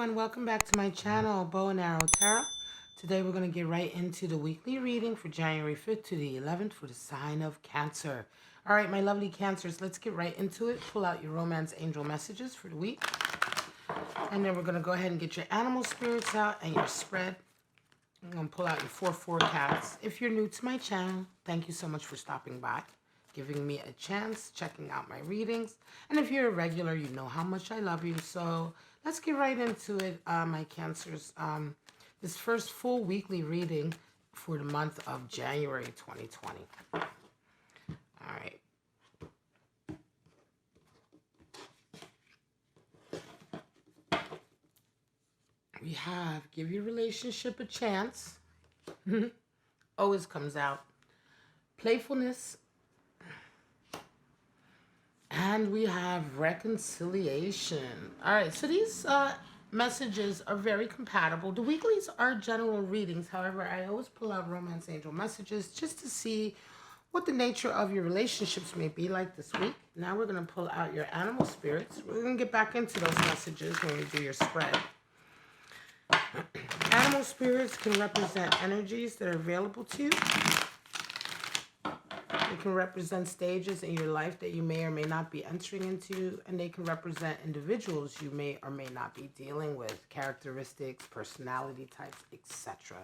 everyone, welcome back to my channel, Bow and Arrow Tarot. Today we're going to get right into the weekly reading for January 5th to the 11th for the sign of Cancer. All right, my lovely Cancers, let's get right into it. Pull out your romance angel messages for the week. And then we're going to go ahead and get your animal spirits out and your spread. I'm going to pull out your 4 forecasts. If you're new to my channel, thank you so much for stopping by, giving me a chance, checking out my readings. And if you're a regular, you know how much I love you. So let's get right into it, my Cancers. This first full weekly reading for the month of January 2020. All right. We have give your relationship a chance. Always comes out. Playfulness. And we have reconciliation. All right, so these messages are very compatible. The weeklies are general readings. However, I always pull out romance angel messages just to see what the nature of your relationships may be like this week. Now we're going to pull out your animal spirits. We're going to get back into those messages when we do your spread. Animal spirits can represent energies that are available to you. They can represent stages in your life that you may or may not be entering into, and they can represent individuals you may or may not be dealing with, characteristics, personality types, etc.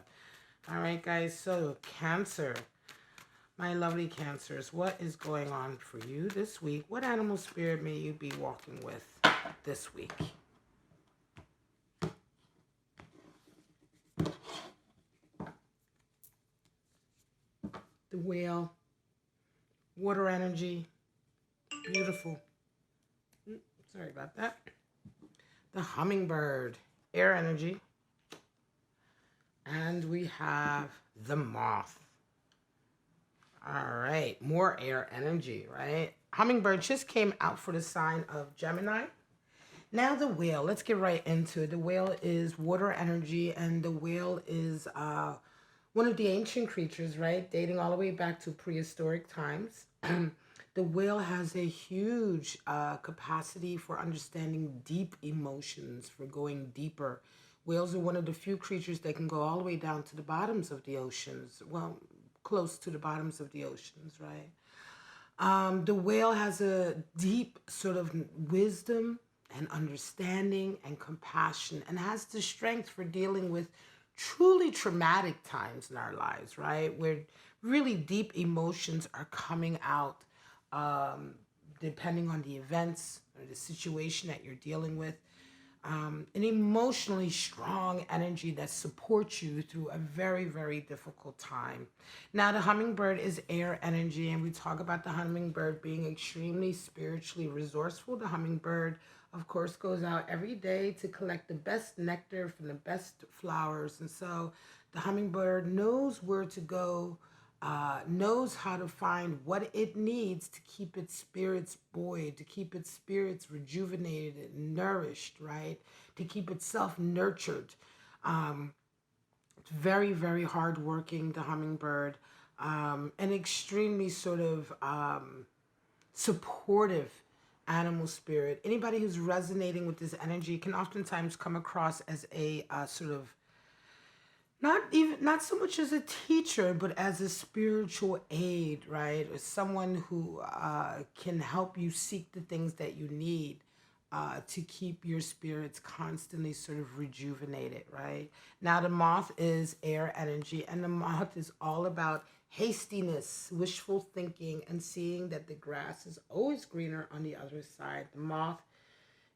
All right, guys, so Cancer, my lovely Cancers, what is going on for you this week? What animal spirit may you be walking with this week? The whale. Water energy, beautiful. Sorry about that. The hummingbird, air energy. And we have the moth. All right, more air energy, right? Hummingbird just came out for the sign of Gemini. Now the whale, let's get right into it. The whale is water energy, and the whale is one of the ancient creatures, right? Dating all the way back to prehistoric times. The whale has a huge capacity for understanding deep emotions, for going deeper. Whales are one of the few creatures that can go all the way down to the bottoms of the oceans. Well, close to the bottoms of the oceans, right? The whale has a deep sort of wisdom and understanding and compassion, and has the strength for dealing with truly traumatic times in our lives, right? Where really deep emotions are coming out, depending on the events or the situation that you're dealing with. An emotionally strong energy that supports you through a very, very difficult time. Now, the hummingbird is air energy, and we talk about the hummingbird being extremely spiritually resourceful. The hummingbird, of course, goes out every day to collect the best nectar from the best flowers. And so the hummingbird knows where to go, knows how to find what it needs to keep its spirits buoyed, to keep its spirits rejuvenated and nourished, right? To keep itself nurtured. It's very, very hardworking, the hummingbird, and extremely sort of supportive animal spirit. Anybody who's resonating with this energy can oftentimes come across as a sort of not so much as a teacher, but as a spiritual aid, right? Or someone who can help you seek the things that you need to keep your spirits constantly sort of rejuvenated, right? Now the moth is air energy, and the moth is all about hastiness, wishful thinking, and seeing that the grass is always greener on the other side. The moth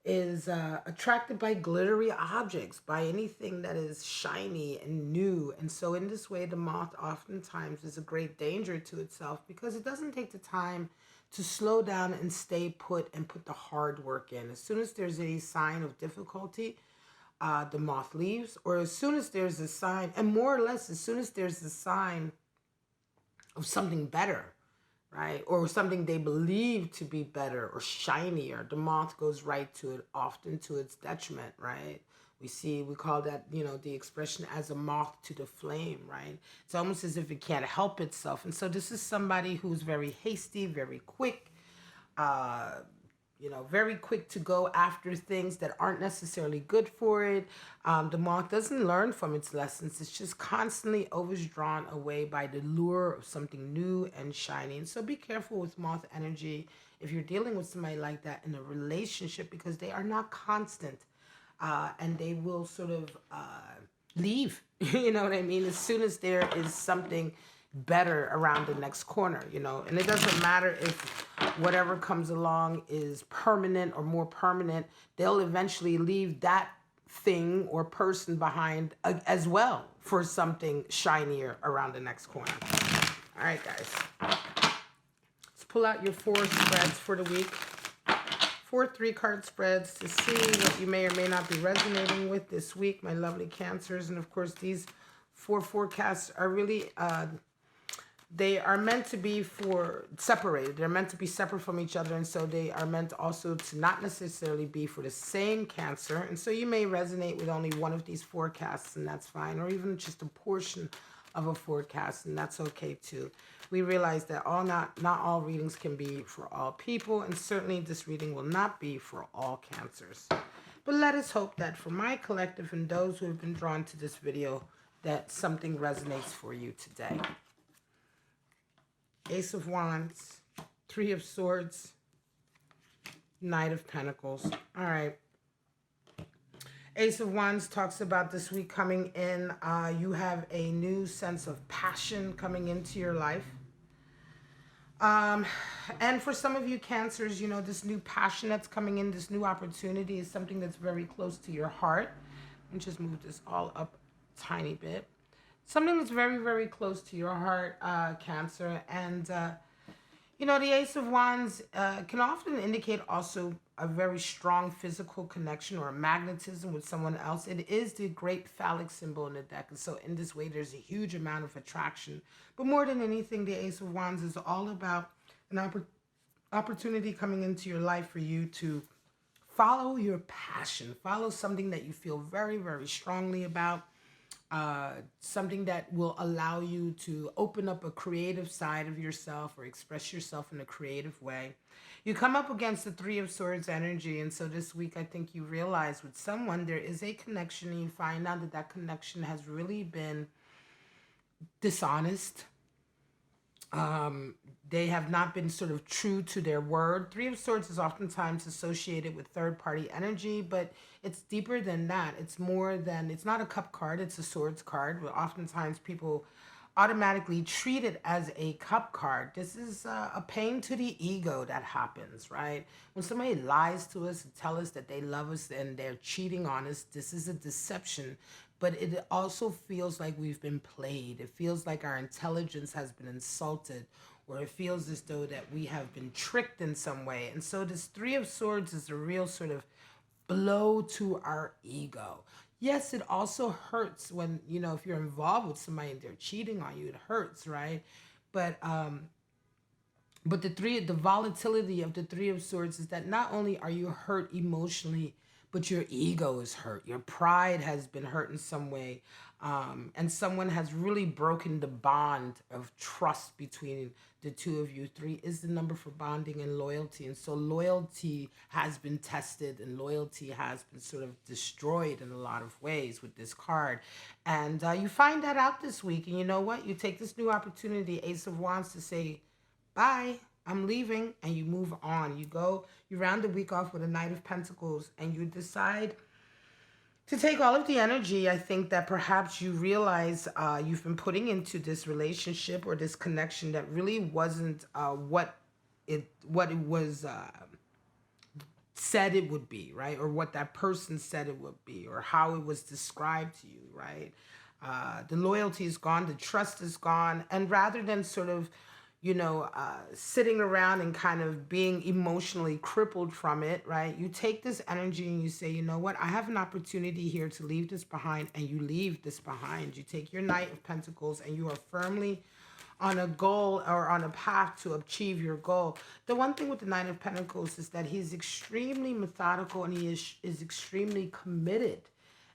is attracted by glittery objects, by anything that is shiny and new. And so in this way, the moth oftentimes is a great danger to itself because it doesn't take the time to slow down and stay put and put the hard work in. As soon as there's any sign of difficulty, the moth leaves, or as soon as there's a sign, and more or less as soon as there's a sign of something better, right? Or something they believe to be better or shinier, the moth goes right to it, often to its detriment, right? We call that, the expression as a moth to the flame, right? It's almost as if it can't help itself. And so this is somebody who's very hasty, very quick, very quick to go after things that aren't necessarily good for it. The moth doesn't learn from its lessons. It's just constantly always drawn away by the lure of something new and shiny. And so be careful with moth energy if you're dealing with somebody like that in a relationship, because they are not constant. And they will sort of leave, you know what I mean? As soon as there is something better around the next corner, and it doesn't matter if whatever comes along is permanent or more permanent, they'll eventually leave that thing or person behind as well for something shinier around the next corner. All right, guys. Let's pull out your 4 spreads for the week. 4 3-card spreads to see what you may or may not be resonating with this week, my lovely Cancers. And of course, these 4 forecasts are really, they are meant to be separated. They're meant to be separate from each other. And so they are meant also to not necessarily be for the same Cancer. And so you may resonate with only one of these forecasts, and that's fine. Or even just a portion of a forecast, and that's okay too. We realize that not all readings can be for all people, and certainly this reading will not be for all Cancers. But let us hope that for my collective and those who have been drawn to this video, that something resonates for you today. Ace of Wands, 3 of Swords, Knight of Pentacles. All right. Ace of Wands talks about this week coming in. You have a new sense of passion coming into your life. And for some of you Cancers, this new passion that's coming in, this new opportunity is something that's very close to your heart. Let me just move this all up a tiny bit. Something that's very, very close to your heart, Cancer. And, the Ace of Wands can often indicate also a very strong physical connection or a magnetism with someone else. It is the great phallic symbol in the deck. And so in this way, there's a huge amount of attraction. But more than anything, the Ace of Wands is all about an opportunity coming into your life for you to follow your passion, follow something that you feel very, very strongly about. Something that will allow you to open up a creative side of yourself or express yourself in a creative way. You come up against the 3 of Swords energy, and so this week I think you realize with someone there is a connection, and you find out that that connection has really been dishonest. They have not been sort of true to their word. 3 of Swords is oftentimes associated with third-party energy, but it's deeper than that. It's more than, it's not a cup card, it's a swords card. But oftentimes people automatically treat it as a cup card. This is a pain to the ego that happens, right? When somebody lies to us and tell us that they love us and they're cheating on us, this is a deception. But it also feels like we've been played. It feels like our intelligence has been insulted, or it feels as though that we have been tricked in some way. And so this 3 of Swords is a real sort of blow to our ego. Yes, it also hurts when, if you're involved with somebody and they're cheating on you, it hurts, right? But the volatility of the 3 of Swords is that not only are you hurt emotionally, but your ego is hurt. Your pride has been hurt in some way. And someone has really broken the bond of trust between the 2 of you. 3 is the number for bonding and loyalty. And so loyalty has been tested, and loyalty has been sort of destroyed in a lot of ways with this card. And you find that out this week. And you know what? You take this new opportunity, Ace of Wands, to say, bye. I'm leaving, and you move on. You round the week off with a Knight of Pentacles, and you decide to take all of the energy, I think, that perhaps you realize you've been putting into this relationship or this connection that really wasn't what it was said it would be, right? Or what that person said it would be, or how it was described to you, right? The loyalty is gone, the trust is gone, and rather than sort of sitting around and kind of being emotionally crippled from it, right? You take this energy and you say, you know what? I have an opportunity here to leave this behind, and you leave this behind. You take your Knight of Pentacles and you are firmly on a goal or on a path to achieve your goal. The one thing with the Knight of Pentacles is that he's extremely methodical, and he is extremely committed.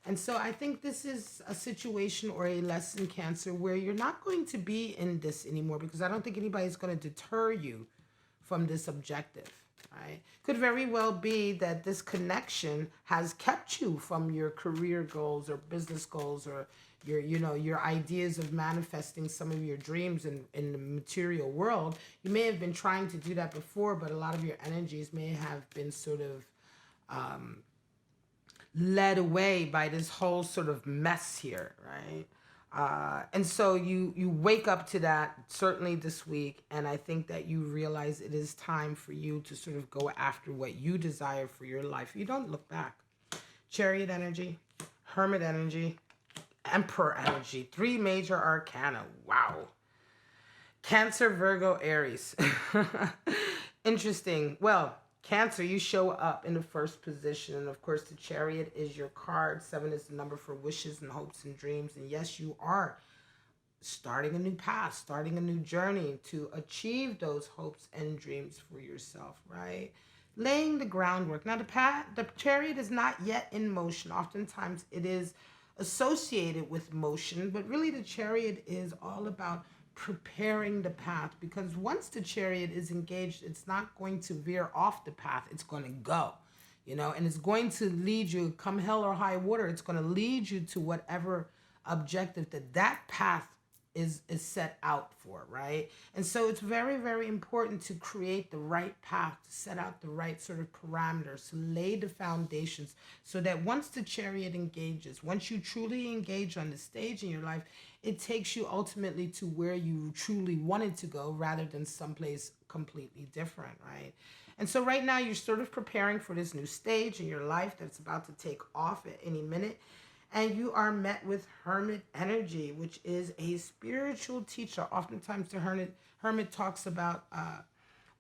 And so I think this is a situation or a lesson, Cancer, where you're not going to be in this anymore, because I don't think anybody's going to deter you from this objective. right? Could very well be that this connection has kept you from your career goals or business goals, or your, your ideas of manifesting some of your dreams in the material world. You may have been trying to do that before, but a lot of your energies may have been sort of led away by this whole sort of mess here, right? And so you wake up to that certainly this week, and I think that you realize it is time for you to sort of go after what you desire for your life. You don't look back. Chariot energy, Hermit energy, Emperor energy, 3 major arcana. Wow. Cancer, Virgo, Aries. Interesting. Well, Cancer, you show up in the first position. And of course, the Chariot is your card. 7 is the number for wishes and hopes and dreams. And yes, you are starting a new path, starting a new journey to achieve those hopes and dreams for yourself, right? Laying the groundwork. Now, the Chariot is not yet in motion. Oftentimes, it is associated with motion, but really the Chariot is all about preparing the path, because once the Chariot is engaged, it's not going to veer off the path. It's going to go, and it's going to lead you, come hell or high water. It's going to lead you to whatever objective that path is set out for, right? And so it's very, very important to create the right path, to set out the right sort of parameters, to lay the foundations, so that once the Chariot engages, once you truly engage on the stage in your life, it takes you ultimately to where you truly wanted to go, rather than someplace completely different, right? And so right now you're sort of preparing for this new stage in your life that's about to take off at any minute. And you are met with Hermit energy, which is a spiritual teacher. Oftentimes the Hermit talks about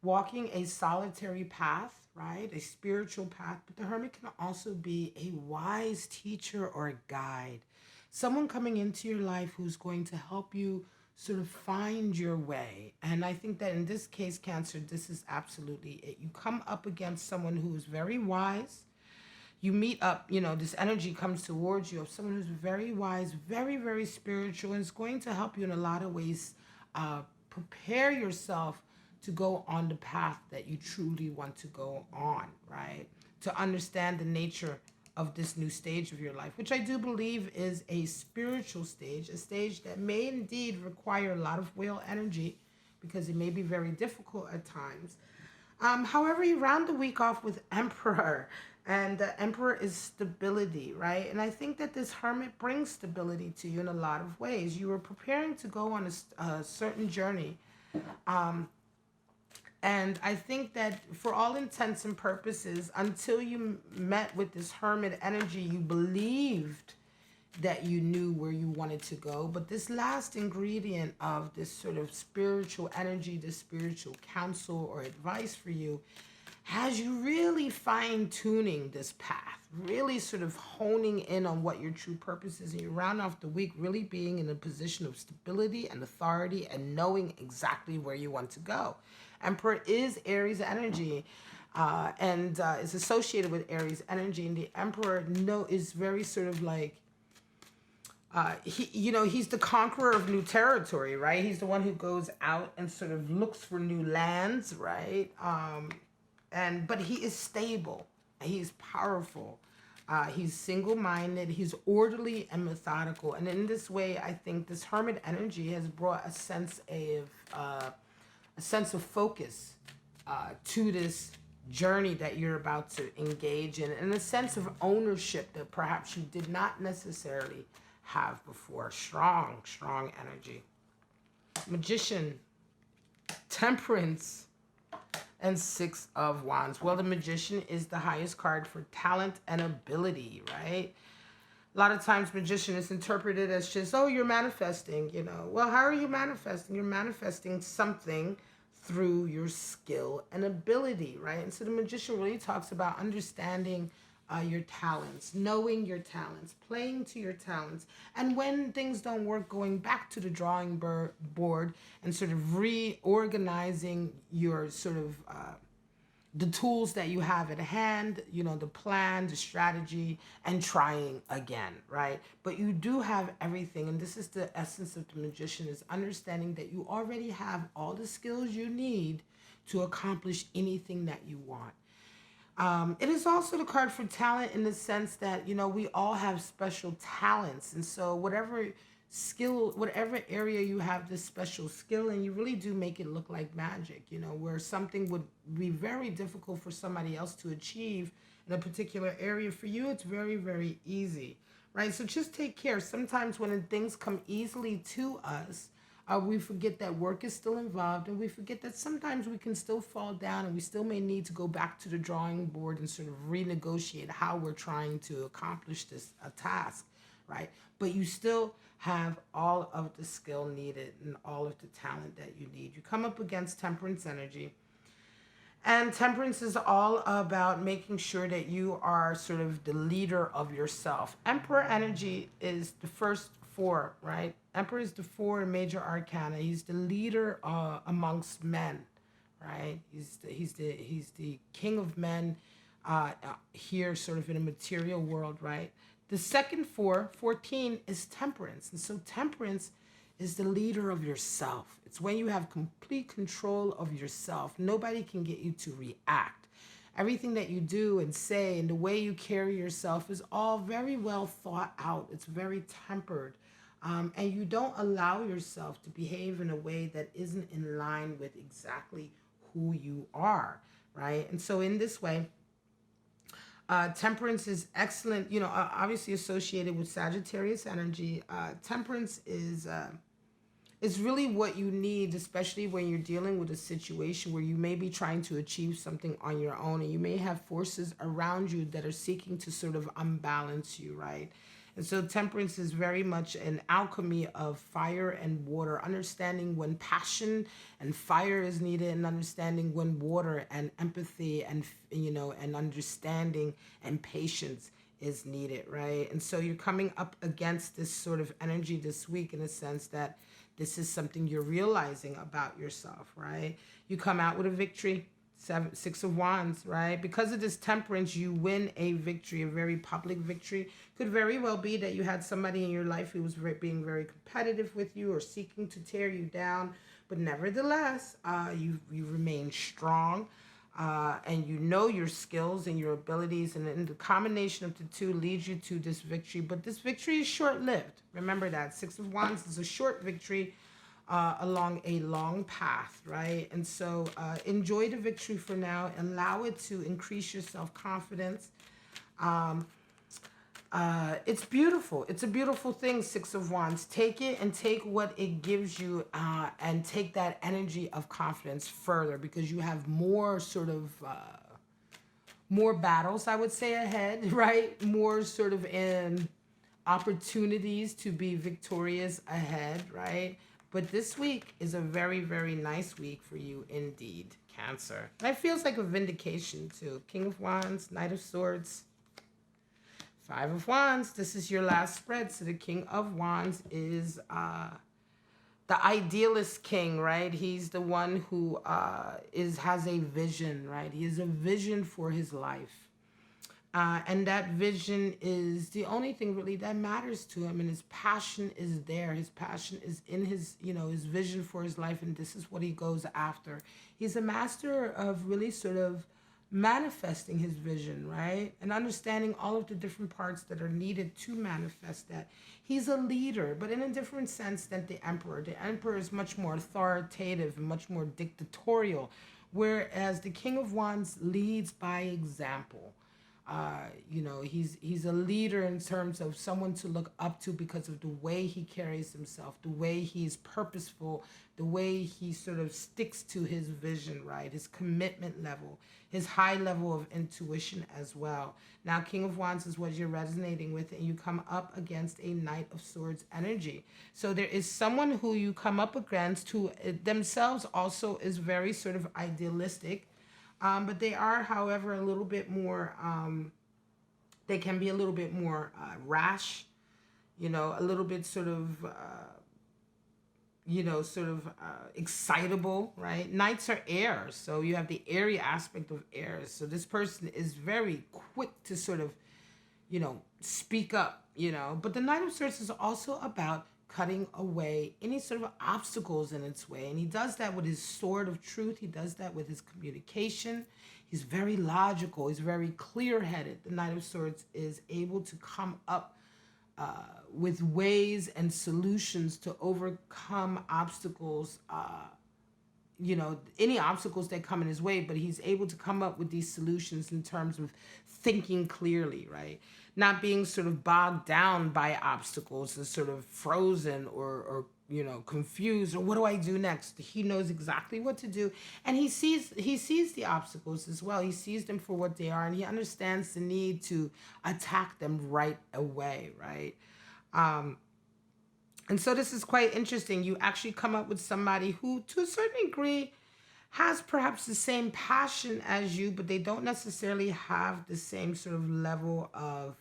walking a solitary path, right? A spiritual path. But the Hermit can also be a wise teacher or a guide. Someone coming into your life who's going to help you sort of find your way. And I think that in this case, Cancer, this is absolutely it. You come up against someone who is very wise. You meet up, this energy comes towards you of someone who's very wise, very, very spiritual, and is going to help you in a lot of ways prepare yourself to go on the path that you truly want to go on, right? To understand the nature of this new stage of your life, which I do believe is a spiritual stage, a stage that may indeed require a lot of whale energy, because it may be very difficult at times. However, you round the week off with Emperor. And the Emperor is stability, right? And I think that this Hermit brings stability to you in a lot of ways. You were preparing to go on a certain journey. And I think that for all intents and purposes, until you met with this Hermit energy, you believed that you knew where you wanted to go. But this last ingredient of this sort of spiritual energy, this spiritual counsel or advice for you, has you really fine-tuning this path, really sort of honing in on what your true purpose is. And you round off the week really being in a position of stability and authority and knowing exactly where you want to go. Emperor is Aries energy, and is associated with Aries energy. And the Emperor is very sort of like, he's the conqueror of new territory, right? He's the one who goes out and sort of looks for new lands, right? But he is stable, he's powerful, he's single-minded, he's orderly and methodical. And in this way, I think this Hermit energy has brought a sense of focus to this journey that you're about to engage in, and a sense of ownership that perhaps you did not necessarily have before. Strong energy. Magician, Temperance, and 6 of Wands. Well, the Magician is the highest card for talent and ability, right? A lot of times Magician is interpreted as just, oh, you're manifesting, Well, how are you manifesting? You're manifesting something through your skill and ability, right? And so the Magician really talks about understanding your talents, knowing your talents, playing to your talents, and when things don't work, going back to the drawing board and sort of reorganizing your sort of the tools that you have at hand, the plan, the strategy, and trying again, right? But you do have everything, and this is the essence of the Magician, is understanding that you already have all the skills you need to accomplish anything that you want. It is also the card for talent in the sense that, we all have special talents. And so whatever skill, whatever area you have this special skill in, you really do make it look like magic, where something would be very difficult for somebody else to achieve in a particular area. For you, it's very, very easy, right? So just take care. Sometimes when things come easily to us, we forget that work is still involved, and we forget that sometimes we can still fall down, and we still may need to go back to the drawing board and sort of renegotiate how we're trying to accomplish this task, right? But you still have all of the skill needed and all of the talent that you need. You come up against Temperance energy. And Temperance is all about making sure that you are sort of the leader of yourself. Emperor energy is the first four, right? Emperor is the four major arcana. He's the leader amongst men, right? He's the king of men here, sort of in a material world, right? The second 14, is Temperance. And so Temperance is the leader of yourself. It's when you have complete control of yourself. Nobody can get you to react. Everything that you do and say and the way you carry yourself is all very well thought out. It's very tempered. And you don't allow yourself to behave in a way that isn't in line with exactly who you are, right? And so in this way, Temperance is excellent, obviously associated with Sagittarius energy. Temperance is really what you need, especially when you're dealing with a situation where you may be trying to achieve something on your own, and you may have forces around you that are seeking to sort of unbalance you, right? And so Temperance is very much an alchemy of fire and water, understanding when passion and fire is needed, and understanding when water and empathy and, and understanding and patience is needed, right? And so you're coming up against this sort of energy this week in a sense that this is something you're realizing about yourself, right? You come out with a victory. 6 of Wands, right? Because of this Temperance, you win a victory, a very public victory. Could very well be that you had somebody in your life who was being very competitive with you or seeking to tear you down. But nevertheless, you remain strong, and you know your skills and your abilities. And the combination of the two leads you to this victory. But this victory is short-lived. Remember that. 6 of Wands is a short victory along a long path, right? And so enjoy the victory for now. Allow it to increase your self-confidence. It's beautiful. It's a beautiful thing, 6 of Wands. Take it and take what it gives you and take that energy of confidence further, because you have more sort of more battles, I would say, ahead, right? More sort of in opportunities to be victorious ahead, right? But this week is a very, very nice week for you indeed, Cancer. And it feels like a vindication too. King of Wands, Knight of Swords, 5 of Wands. This is your last spread. So the King of Wands is the idealist king, right? He's the one who has a vision, right? He has a vision for his life. And that vision is the only thing really that matters to him. And his passion is there. His passion is in his, his vision for his life. And this is what he goes after. He's a master of really sort of manifesting his vision, right? And understanding all of the different parts that are needed to manifest that. He's a leader, but in a different sense than the Emperor. The Emperor is much more authoritative and much more dictatorial, whereas the King of Wands leads by example. He's a leader in terms of someone to look up to because of the way he carries himself, the way he's purposeful, the way he sort of sticks to his vision, right? His commitment level, his high level of intuition as well. Now, King of Wands is what you're resonating with, and you come up against a Knight of Swords energy. So there is someone who you come up against who themselves also is very sort of idealistic. But they are, however, a little bit more, they can be a little bit more rash, a little bit sort of, excitable, right? Knights are air, so you have the airy aspect of air. So this person is very quick to sort of, speak up, But the Knight of Swords is also about cutting away any sort of obstacles in its way. And he does that with his sword of truth. He does that with his communication. He's very logical. He's very clear-headed. The Knight of Swords is able to come up with ways and solutions to overcome obstacles, any obstacles that come in his way, but he's able to come up with these solutions in terms of thinking clearly, right? Not being sort of bogged down by obstacles and sort of frozen or confused, or what do I do next? He knows exactly what to do, and he sees the obstacles as well. He sees them for what they are, and he understands the need to attack them right away, right? And so this is quite interesting. You actually come up with somebody who, to a certain degree, has perhaps the same passion as you, but they don't necessarily have the same sort of level of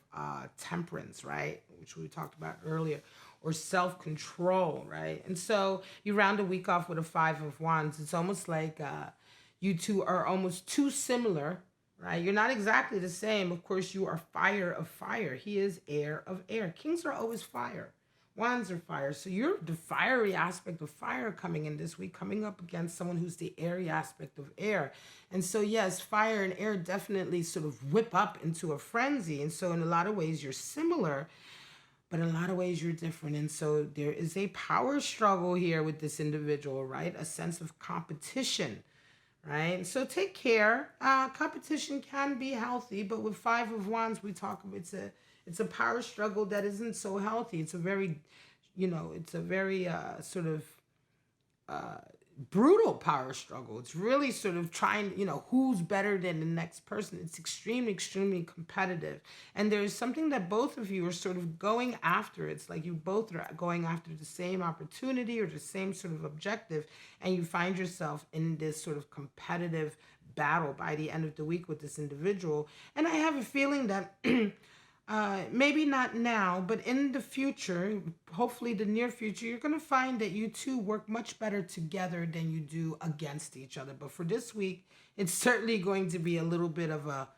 temperance, right? Which we talked about earlier, or self-control, right? And so you round a week off with a 5 of Wands. It's almost like you two are almost too similar, right? You're not exactly the same. Of course, you are fire of fire. He is air of air. Kings are always fire. Wands are fire. So you're the fiery aspect of fire coming in this week, coming up against someone who's the airy aspect of air. And so, yes, fire and air definitely sort of whip up into a frenzy. And so in a lot of ways, you're similar, but in a lot of ways, you're different. And so there is a power struggle here with this individual, right? A sense of competition, right? So take care. Competition can be healthy, but with 5 of Wands, we talk about it's a power struggle that isn't so healthy. It's a very, sort of brutal power struggle. It's really sort of trying, who's better than the next person. It's extremely, extremely competitive. And there's something that both of you are sort of going after. It's like you both are going after the same opportunity or the same sort of objective. And you find yourself in this sort of competitive battle by the end of the week with this individual. And I have a feeling that maybe not now, but in the future, hopefully the near future, you're going to find that you two work much better together than you do against each other. But for this week, it's certainly going to be a little bit of a,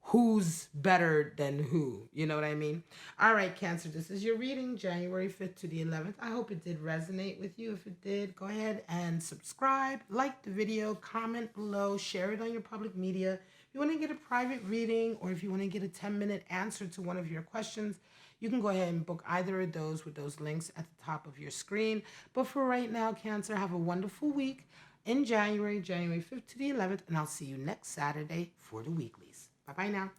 who's better than who. You know what I mean? All right, Cancer, this is your reading, January 5th to the 11th. I hope it did resonate with you. If it did, go ahead and subscribe, like the video, comment below, share it on your public media. If you want to get a private reading, or if you want to get a 10-minute answer to one of your questions, you can go ahead and book either of those with those links at the top of your screen. But for right now, Cancer, have a wonderful week in January 5th to the 11th, and I'll see you next Saturday for the weeklies. Bye-bye now.